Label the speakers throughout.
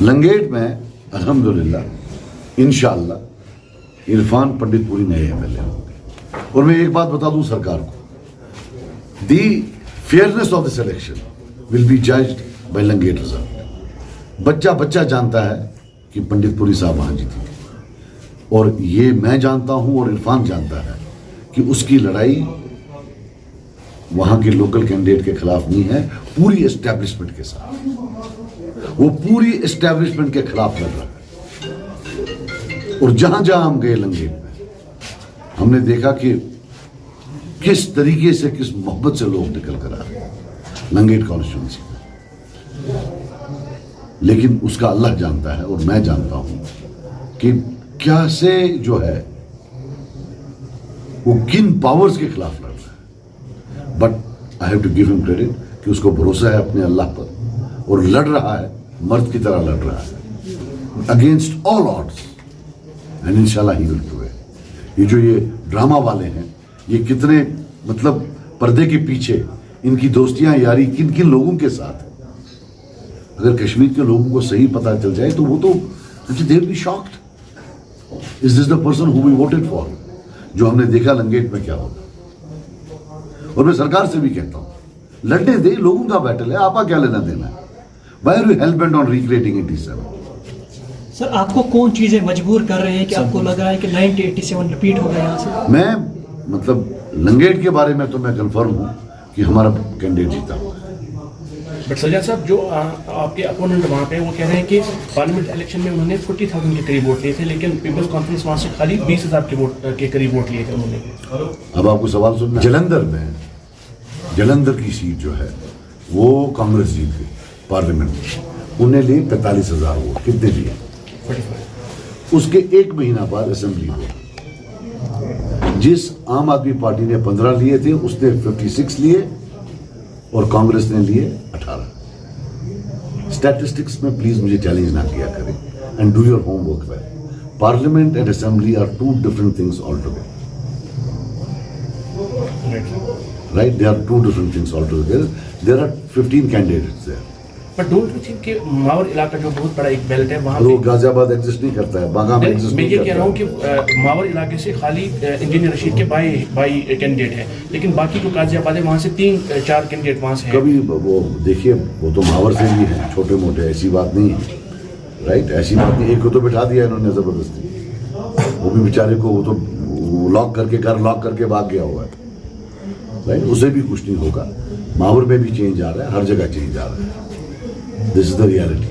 Speaker 1: लंगेट में अल्हम्दुलिल्लाह इंशाअल्लाह इरफान पंडितपुरी नए एमएलए होंगे। और मैं एक बात बता दूं सरकार को, the fairness of this election will be judged by लंगेट रिजल्ट। बच्चा बच्चा जानता है कि पंडितपुरी साहब वहां जीती थी, और ये मैं जानता हूं और इरफान जानता है कि उसकी लड़ाई वहां के लोकल कैंडिडेट के खिलाफ नहीं है, पूरी एस्टेब्लिशमेंट के साथ। वो पूरी एस्टेब्लिशमेंट के खिलाफ लड़ रहा है। और जहां जहां हम गए लंगेट में, हमने देखा कि किस तरीके से, किस मोहब्बत से लोग निकल कर आ रहे हैं लंगेट कॉन्स्टिट्यूंसी में। लेकिन उसका अल्लाह जानता है और मैं जानता हूं कि कैसे जो है वो किन पावर्स के खिलाफ लड़ रहा है। But I have to give him credit कि उसको भरोसा है अपने अल्लाह पर, और लड़ रहा है, मर्द की तरह लड़ रहा है अगेंस्ट ऑल ऑड्स, एंड इंशाल्लाह ही विल डू इट। ये जो ये ड्रामा वाले हैं, ये कितने मतलब पर्दे के पीछे इनकी दोस्तियां यारी किन किन लोगों के साथ है। अगर कश्मीर के लोगों को सही पता चल जाए तो वो तो they will be shocked, is this the person who we voted for. जो हमने देखा लंगेट में क्या होगा। और मैं सरकार से भी कहता हूं, लड़ने दे, लोगों का बैटल है, आपका क्या लेना देना है। Why are you hell bent on recreating 87?
Speaker 2: Sir आपको कौन चीजें मजबूर कर रहे हैं कि आपको लग रहा है कि 1987 रिपीट हो गया यहाँ से?
Speaker 1: मैं मतलब लंगेट के बारे में तो मैं कंफर्म हूं कि हमारा कैंडिडेट जीता हुआ है।
Speaker 3: बट सजाद साहब, जो आपके अपोनेंट वहाँ पे वो कह रहे हैं कि पार्लियामेंट इलेक्शन में उन्होंने 40,000 के करीब वोट लिए थे, लेकिन पीपल्स कॉन्फ्रेंस वहाँ से खाली 20,000 के वोट के करीब वोट लिए थे उन्होंने।
Speaker 1: अब आपको सवाल सुनना, जलंधर की सीट जो है वो कांग्रेस जीत गई पार्लियामेंट में। उन्हें लिए 45,000 वोट। कितने लिए? 45। उसके एक महीना बाद असेंबली हुई। जिस आम आदमी पार्टी ने 15 लिए थे, उसने 56 लिए और कांग्रेस ने लिए 18। स्टैटिस्टिक्स में प्लीज मुझे चैलेंज ना किया करें, and do your homework well. Parliament and assembly are two different things all together, right? They are two different things all together. There are 15 candidates there.
Speaker 3: But don't you think कि मावर इलाका जो बहुत बड़ा एक बेल्ट है वहाँ
Speaker 1: वो गाजियाबाद एग्जिस्ट नहीं करता है, बागा में एग्जिस्ट
Speaker 3: मैं
Speaker 1: नहीं
Speaker 3: ये
Speaker 1: करता
Speaker 3: कह रहा हूँ कि मावर इलाके से खाली इंजीनियर रशीद के बाई कैंडिडेट है, लेकिन बाकी जो गाजियाबाद है वहाँ से 3-4 कैंडिडेट वहाँ से हैं।
Speaker 1: कभी वो देखिए, वो तो मावर से भी है छोटे मोटे, ऐसी बात नहीं है, राइट? ऐसी बात नहीं। एक को तो बिठा दिया इन्होंने जबरदस्ती, वो भी बेचारे को, वो तो लॉक करके, घर लॉक करके भाग गया हुआ है, राइट? उसे भी कुछ नहीं होगा। मावर में भी चेंज आ रहा है, हर जगह चेंज आ रहा है। This is the reality.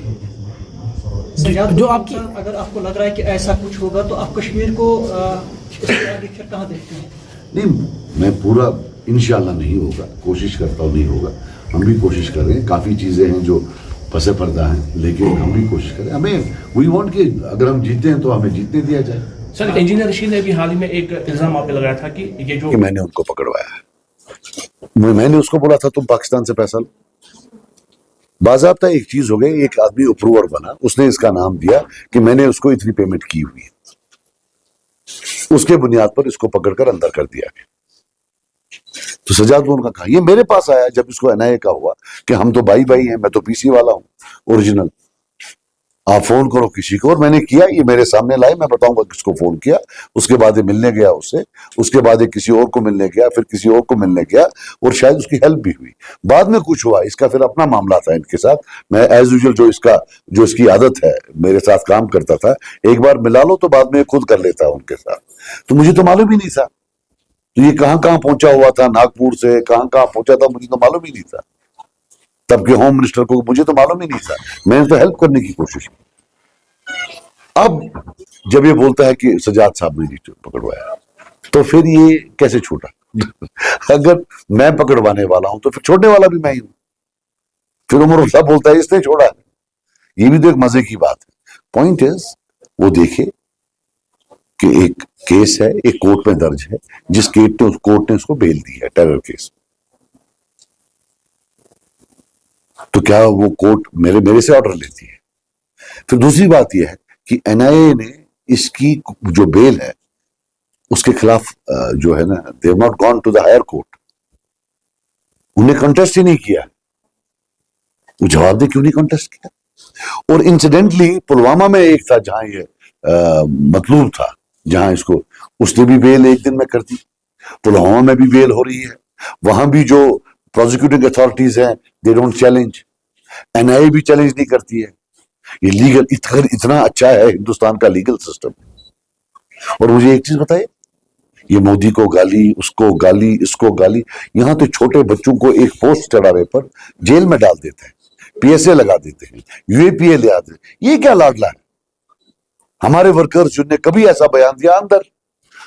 Speaker 2: जो आपकी, अगर आपको लग रहा है कि ऐसा कुछ होगा तो आप कश्मीर को इसके आगे फिर कहाँ देखते हैं?
Speaker 1: नहीं, मैं पूरा इंशाल्लाह नहीं होगा, कोशिश करता हूँ नहीं होगा। हम भी कोशिश कर रहे हैं, काफ़ी चीज़ें हैं जो पसे पर्दा हैं, लेकिन हम भी कोशिश करें। हमें वी वांट कि अगर हम जीते हैं तो हमें जीतने दिया जाए।
Speaker 3: सर, इंजीनियर रशीद ने भी हाल ही में एक इल्जाम आप पे लगाया था कि ये जो
Speaker 1: मैंने उनको पकड़वाया है। मैंने उसको बोला था तुम पाकिस्तान से पैसा लो। बाज़ाब्ता एक चीज हो गई, एक आदमी अप्रूवर बना, उसने इसका नाम दिया कि मैंने उसको इतनी पेमेंट की हुई है, उसके बुनियाद पर इसको पकड़कर अंदर कर दिया गया। तो सजाद उनका कहा, ये मेरे पास आया जब इसको एनआईए का हुआ कि हम तो भाई भाई हैं, मैं तो पीसी वाला हूं ओरिजिनल, आप फोन करो किसी को। और मैंने किया, ये मेरे सामने लाए, मैं बताऊंगा किसको फोन किया। उसके बाद ये मिलने गया उससे, उसके बाद ये किसी और को मिलने गया, फिर किसी और को मिलने गया, और शायद उसकी हेल्प भी हुई। बाद में कुछ हुआ, इसका फिर अपना मामला था इनके साथ। मैं एज यूजुअल जो इसकी आदत है, मेरे साथ काम करता था, एक बार मिला लो तो बाद में खुद कर लेता है उनके साथ। तो मुझे तो मालूम ही नहीं था, तो ये कहाँ कहाँ पहुंचा हुआ था, नागपुर से कहाँ कहाँ पहुंचा था, मुझे तो मालूम ही नहीं था। तब के होम मिनिस्टर को मुझे तो मालूम ही नहीं था, मैंने तो हेल्प करने की कोशिश की। अब जब ये बोलता है कि सजाद साहब ने जी पकड़वाया, तो फिर ये कैसे छूटा? अगर मैं पकड़वाने वाला हूं तो फिर छोड़ने वाला भी मैं ही हूं। फिर उमर साहब बोलता है इसने छोड़ा है, ये भी तो एक मजे की बात है। पॉइंट इज, वो देखे कि एक केस है, एक कोर्ट में दर्ज है, जिस कोर्ट ने उसको बेल दी है टेरर केस। तो क्या वो कोर्ट मेरे से ऑर्डर लेती है? फिर दूसरी बात यह है कि एनआईए ने इसकी जो बेल है उसके खिलाफ जो है ना, they have not gone to the higher court. उन्हें कंटेस्ट ही नहीं किया। वो जवाब दे क्यों नहीं कंटेस्ट किया? और इंसिडेंटली पुलवामा में एक था जहां ये मतलूब था, जहां इसको उसने भी बेल एक दिन में कर दी, पुलवामा में भी बेल हो रही है, वहां भी जो प्रोसिक्यूटिंग अथॉरिटीज हैं दे डोंट चैलेंज, एनआईए भी चैलेंज नहीं करती है। ये लीगल इतना अच्छा है हिंदुस्तान का लीगल सिस्टम। और मुझे एक चीज बताइए, ये मोदी को गाली, उसको गाली, इसको गाली, यहां तो छोटे बच्चों को एक पोस्ट चढ़ाने पर जेल में डाल देते हैं, पीएसए लगा देते हैं, यूएपीए ले आते हैं। ये क्या लाडला है? हमारे वर्कर्स जिनने कभी ऐसा बयान दिया अंदर,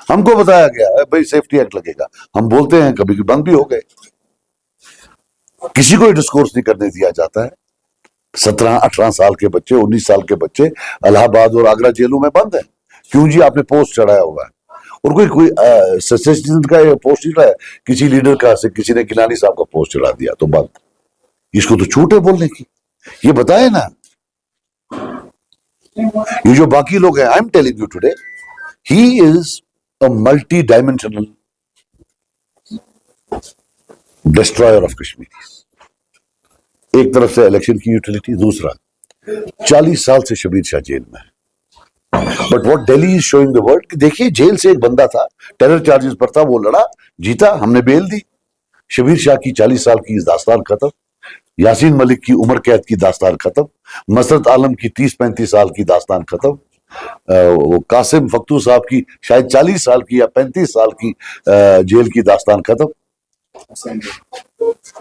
Speaker 1: हमको बताया गया भाई सेफ्टी एक्ट लगेगा, हम बोलते हैं, कभी बंद भी हो गए, किसी को डिस्कोर्स नहीं करने दिया जाता है। 17-18 साल के बच्चे, 19 साल के बच्चे इलाहाबाद और आगरा जेलों में बंद है। क्यों जी? आपने पोस्ट चढ़ाया हुआ है। और कोई सचिन का पोस्ट चढ़ाया, किसी लीडर का से किसी ने गिलानी साहब का पोस्ट चढ़ा दिया तो बंद। इसको तो छूट है बोलने की, ये बताए ना। ये जो बाकी लोग हैं, I am telling you today, he is a multi dimensional destroyer of Kashmir. एक तरफ से इलेक्शन की यूटिलिटी, दूसरा 40 साल से शबीर शाह जेल में है। But what Delhi is showing the world कि देखिए, जेल से एक बंदा था, टेरर चार्जेस पर था, वो लड़ा, जीता, हमने बेल दी। शबीर शाह की 40 साल की दास्तान खत्म, यासीन मलिक की उम्र कैद की दास्तान खत्म, मसरत आलम की 30-35 साल की दास्तान खत्म, वो कासिम फक्तू साहब की शायद 40 साल की या 35 साल की जेल की दास्तान खत्म।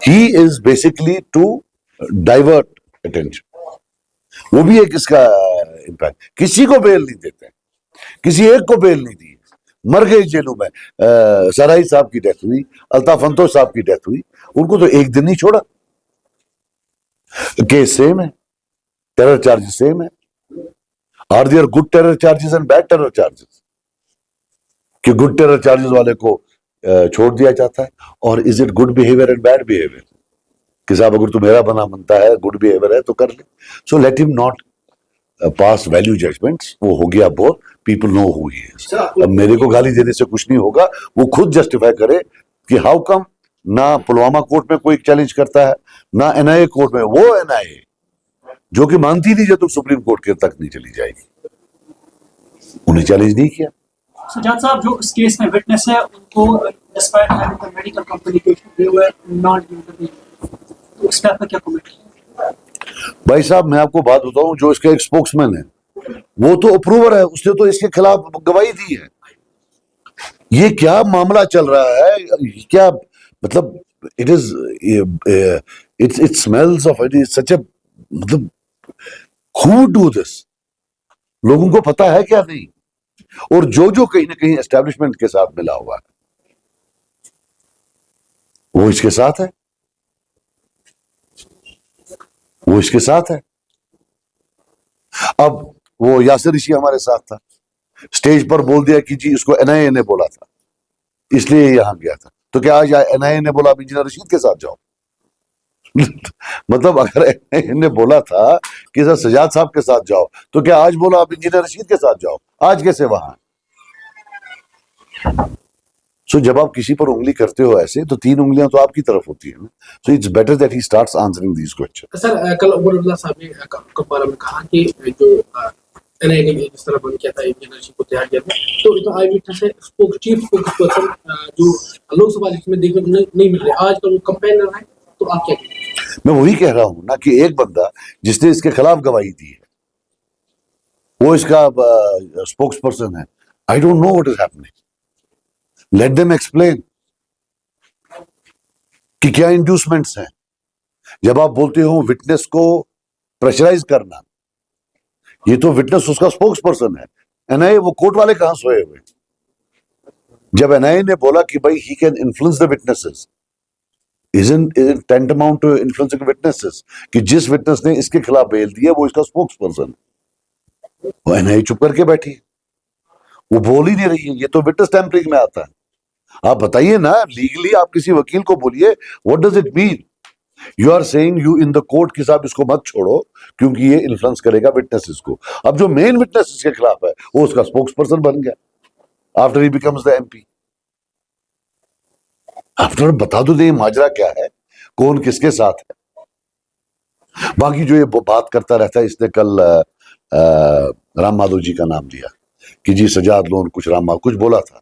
Speaker 1: He is basically to divert attention. वो भी एक इसका इम्पैक्ट। किसी को बेल नहीं देते, किसी एक को बेल नहीं दी, मर गए जेलों में। सराई साहब की डेथ हुई, अल्ताफ अंतोष साहब की डेथ हुई, उनको तो एक दिन नहीं छोड़ा। केस सेम है, टेरर चार्जेस सेम है। Are there good terror charges and bad terror charges? कि गुड टेरर चार्जेस वाले को छोड़ दिया जाता है, और is it good behaviour and bad behaviour? कि साहब अगर तू मेरा बना बनता है, गुड बिहेवियर है तो कर ले। So let him not pass value judgements. वो हो गया bore, people know who he is. अब मेरे को गाली देने से कुछ नहीं होगा, वो खुद जस्टिफाई करे कि हाउ कम ना पुलवामा कोर्ट में कोई चैलेंज करता है, ना एनआईए कोर्ट में। वो एनआईए जो कि मानती नहीं जब तक सुप्रीम कोर्ट के तक नहीं चली जाएगी, उन्हें चैलेंज नहीं किया।
Speaker 2: सजाद साहब, जो इस केस में विटनेस है, उनको despite having the medical complication they were not given the bail. तो इस पर क्या कमेंट है?
Speaker 1: भाई साहब, मैं आपको बात बताऊं, जो इसका एक स्पोक्समैन है वो तो अप्रूवर है, उसने तो इसके खिलाफ गवाही दी है। ये क्या मामला चल रहा है? क्या मतलब, it is it smells of it is such a, मतलब हु डू दिस? लोगों को पता है क्या नहीं? और जो कहीं ना कहीं एस्टेब्लिशमेंट के साथ मिला हुआ है वो इसके साथ है, वो इसके साथ है। अब वो यासिर ऋषि हमारे साथ था, स्टेज पर बोल दिया कि जी इसको एनआईए ने बोला था इसलिए यहां गया था। तो क्या आज एनआईए ने बोला अब इंजीनियर रशीद के साथ जाओ? मतलब अगर एनआईए ने बोला था कि सर सजाद साहब के साथ जाओ, तो क्या आज बोला आप इंजीनियर रशीद के साथ जाओ? आज कैसे वहां? सो जब आप किसी पर उंगली करते हो ऐसे, तो 3 उंगलियां तो आपकी तरफ होती है ना। So it's better that he starts answering these questions.
Speaker 4: Sir, कल अब्दुल्ला साहब ने कब्बारा में कहा कि जो एनआईए ने जिस तरह बंद किया था इंजीनियर रशीद को तैयार किया था, तो इतना आई विटनेस है चीफ स्पोक्सपर्सन जो लोकसभा इलेक्शन में देखने को नहीं मिल रहे, आज का वो कंपेनर है। तो आप क्या कहेंगे?
Speaker 1: मैं वही कह रहा हूं ना कि एक बंदा जिसने इसके खिलाफ गवाही दी है वो इसका स्पोक्स पर्सन है। I don't know what is happening, let them explain कि क्या इंड्यूसमेंट्स हैं। जब आप बोलते हो विटनेस को प्रेशराइज करना, ये तो विटनेस उसका स्पोक्स पर्सन है। एनआईए, वो कोर्ट वाले कहां सोए हुए? जब एनआईए ने बोला कि भाई he can influence the witnesses, isn't tantamount to influencing witnesses कि जिस विटनेस ने इसके खिलाफ बेल दी है वो इसका स्पोक्स पर्सन है। वो एनआईए चुप करके बैठी है, वो बोल ही नहीं रही है। ये तो विटनेस टैम्परिंग में आता है। आप बताइए ना, लीगली आप किसी वकील को बोलिए, what does it mean? You are saying you in the court कि साहब इसको मत छोड़ो क्योंकि ये इन्फ्लुएंस करेगा विटनेसेस को। अब जो मेन विटनेस इसके खिलाफ है वो उसका स्पोक्स पर्सन बन गया after he becomes the MP. After बता दो दे माजरा क्या है, कौन किसके साथ है। बाकी जो ये बात करता रहता है, इसने कल राम माधव जी का नाम लिया कि जी सजाद लोन कुछ राम माधव कुछ बोला था,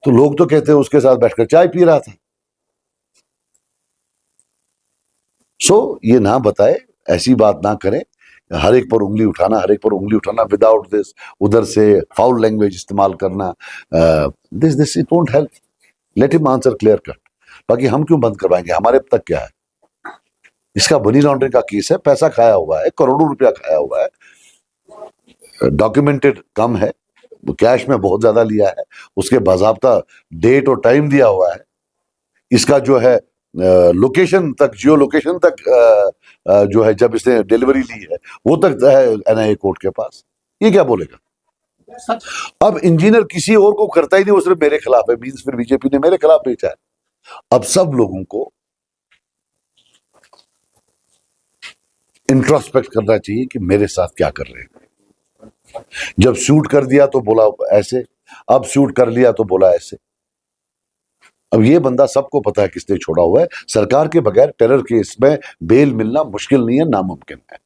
Speaker 1: तो लोग तो कहते हैं उसके साथ बैठकर चाय पी रहा था। सो ये ना बताए, ऐसी बात ना करें, हर एक पर उंगली उठाना, हर एक पर उंगली उठाना विदाउट दिस, उधर से फाउल लैंग्वेज इस्तेमाल करना, this it won't help. Let him answer clear cut. बाकी हम क्यों बंद करवाएंगे, हमारे अब तक क्या है, इसका मनी लॉन्ड्रिंग का केस है, पैसा खाया हुआ है, करोड़ों रुपया खाया हुआ है, डॉक्यूमेंटेड कम है, कैश में बहुत ज्यादा लिया है, उसके बाजाब्ता डेट और टाइम दिया हुआ है, इसका जो है लोकेशन तक, जियो लोकेशन तक जो है जब इसने डिलीवरी ली है वो तक है एनआईए कोर्ट के पास। ये क्या बोलेगा?
Speaker 2: सच
Speaker 1: अब इंजीनियर किसी और को करता ही नहीं, वो सिर्फ मेरे खिलाफ है, मींस फिर बीजेपी ने मेरे खिलाफ भेजा है। अब सब लोगों को इंट्रोस्पेक्ट करना चाहिए कि मेरे साथ क्या कर रहे हैं। जब शूट कर दिया तो बोला ऐसे, अब शूट कर लिया तो बोला ऐसे। अब ये बंदा सबको पता है किसने छोड़ा हुआ है। सरकार के बगैर टेरर केस में बेल मिलना मुश्किल नहीं है, नामुमकिन है।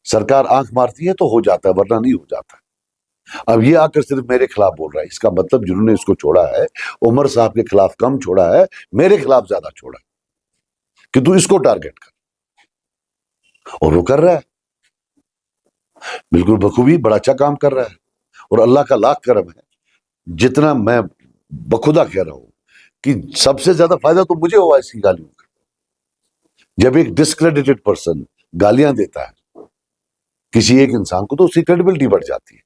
Speaker 1: सरकार आंख मारती है तो हो जाता है, वरना नहीं हो जाता। अब ये आकर सिर्फ मेरे खिलाफ बोल रहा है, इसका मतलब जिन्होंने इसको छोड़ा है उमर साहब के खिलाफ कम छोड़ा है, मेरे खिलाफ ज्यादा छोड़ा है कि तू इसको टारगेट कर, और वो कर रहा है बिल्कुल बखूबी, बड़ा अच्छा काम कर रहा है। और अल्लाह का लाख करम है, जितना मैं बखुदा कह रहा हूं कि सबसे ज्यादा फायदा तो मुझे हुआ इसकी गालियों का। जब एक डिस्क्रेडिटेड पर्सन गालियां देता है किसी एक इंसान को तो उसकी क्रेडिबिलिटी बढ़ जाती है।